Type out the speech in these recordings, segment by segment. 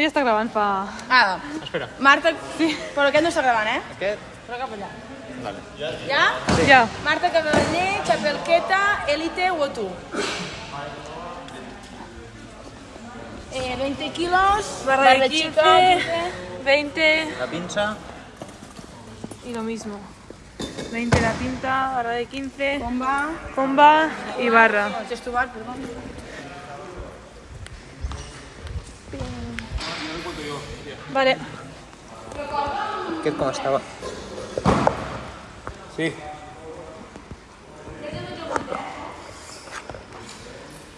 Ja està gravant fa... Ara, Espera. Marta... Sí. Però aquest no està gravant, eh? Aquest? Però cap allà. Vale. Ja? Ja. Marta Cavaller, Chapelqueta, Elite o tu. 20 kilos, Barra de 15, 20 La pincha. y lo mismo. 20 la pinta, barra de 15, Comba. comba y barra. No, gesto bar, perdó. Vale. Aquest com estava? Sí.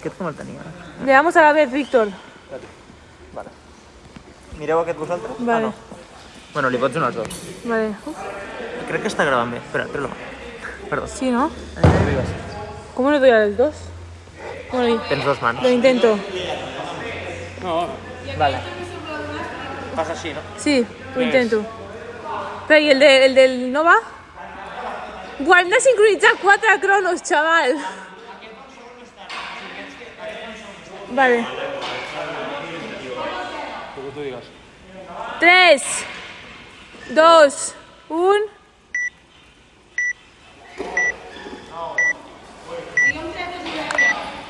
Aquest com el tenia? Le damos a la vez, Víctor. Vale. Mireu aquest vosaltres? Vale. Ah, no. Bueno, li pots donar els dos. Vale. Uf, Crec que està gravant bé. Espera, treu-lo. Perdó. sí, ¿no? Digues. ¿Cómo le doy a los dos? Bueno, Tens dos mans. lo intento. Vale. Passa així, no? Sí, lo intento. Pero, ¿y el del no va? Buah, hem de sincronitzar 4 cronos, chaval. Vale. Lo que tu digues. 3, 2, 1.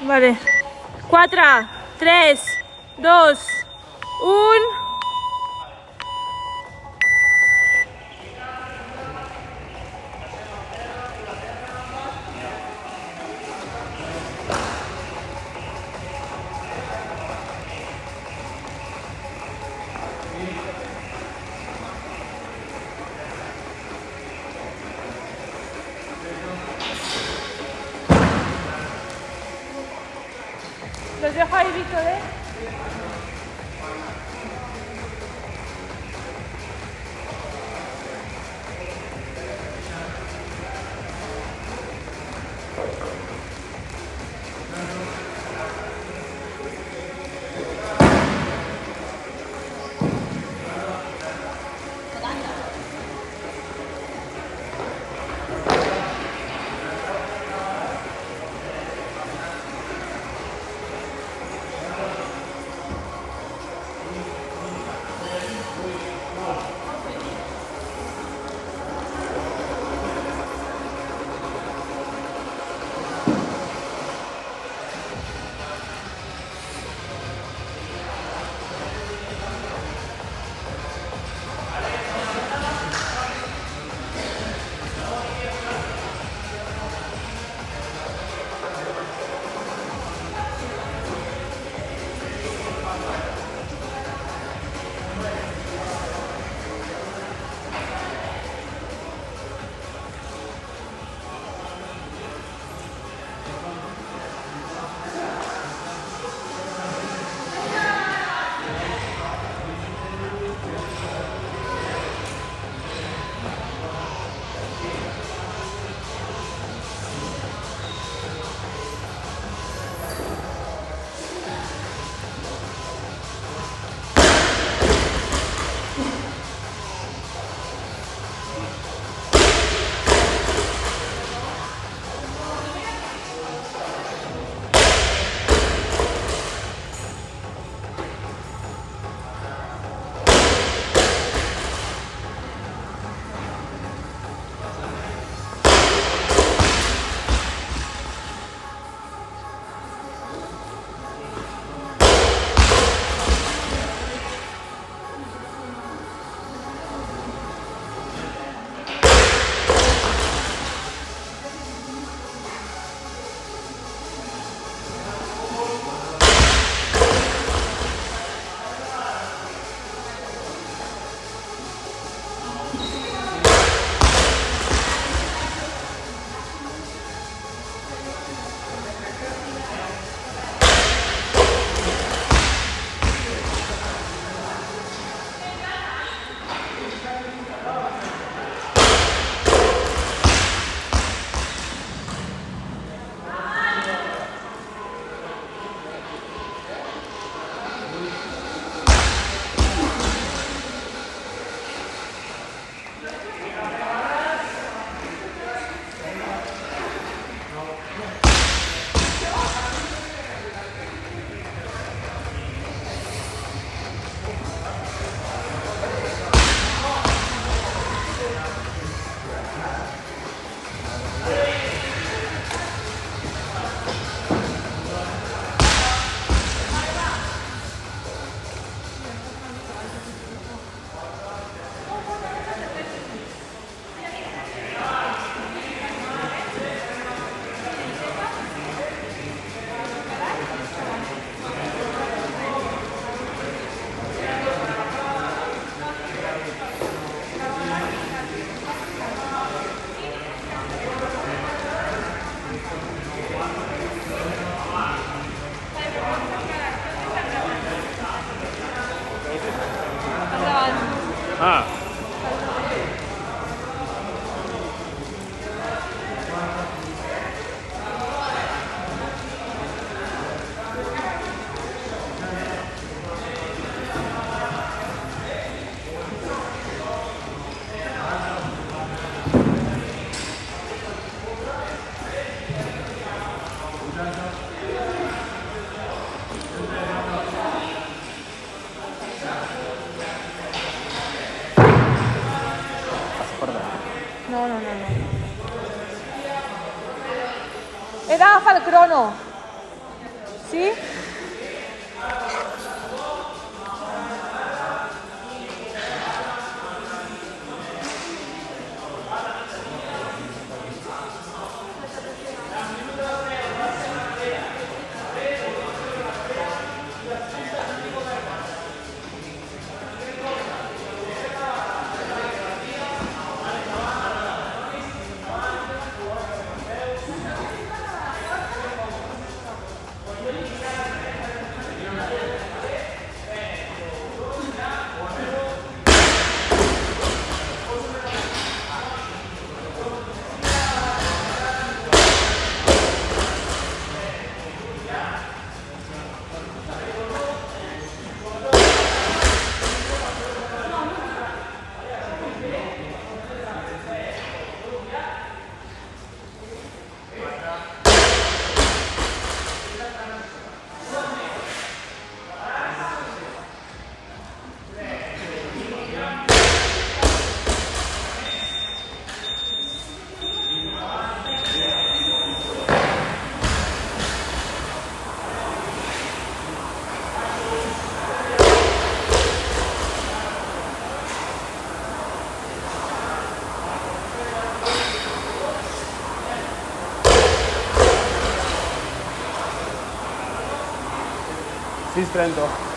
Vale. 4, 3, 2, 1. Los dejo ahí, Víctor, ¿eh? Ah. No, no, no, no. He d'agafar el crono. Sí? Sí, 30.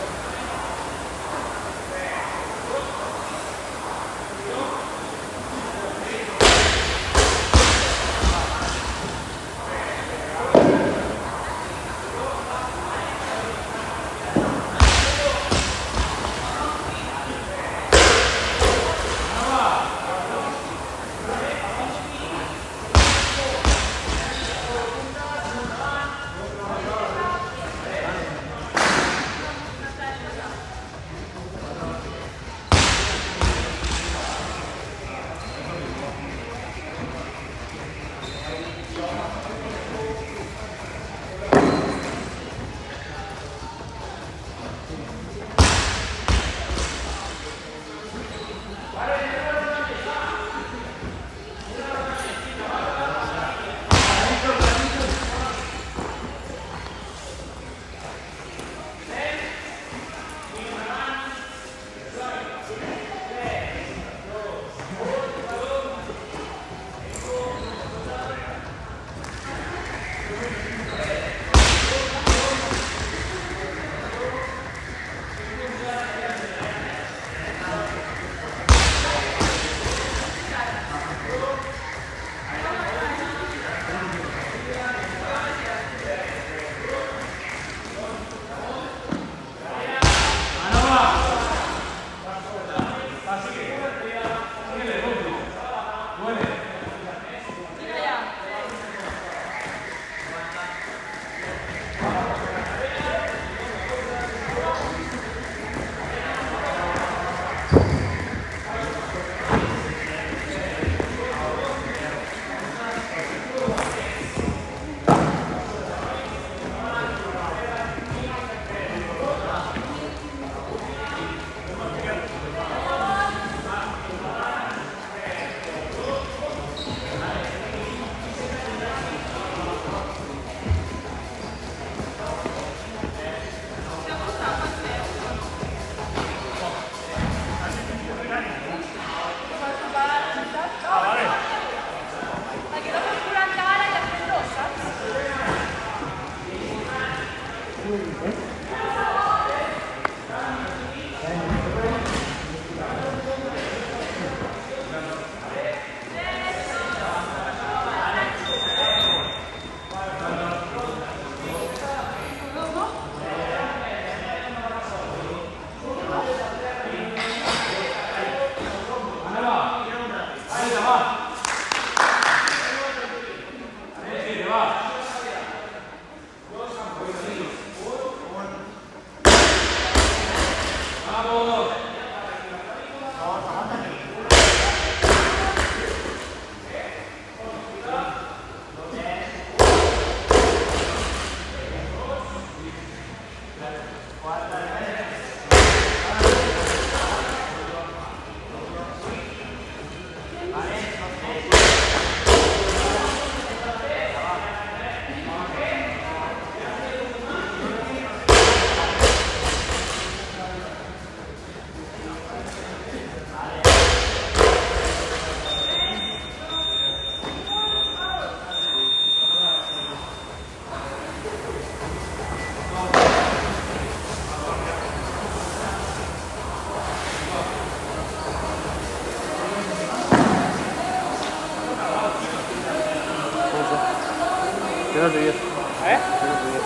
Menos de 10. ¿Eh? Menos de 10.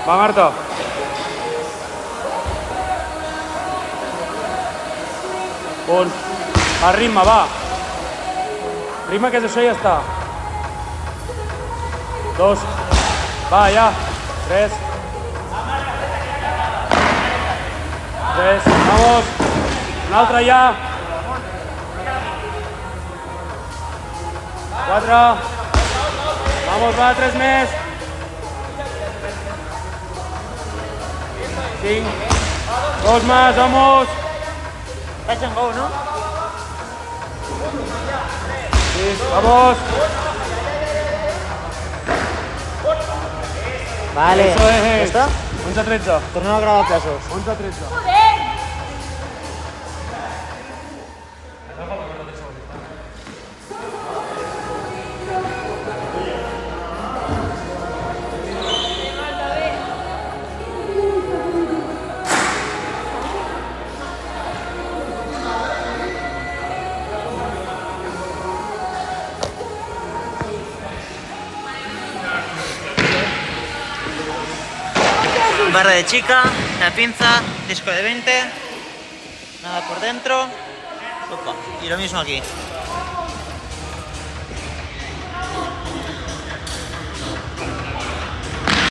Va, Marta. Un. A ritme, va. Ritme, que és això i ja està. 2. Va, ja. 3. 3. Vamos. Un altre ja. 4. Vamos, va, 3 més. 5. 2 más, vamos. Touch and go, ¿no? 6. Vamos. Vale. Eso es. ¿Ya está? 11-13. Tornem a gravar pesos. 11-13. Barra de chica, la pinza, disco de 20, nada por dentro. Opa, y lo mismo aquí.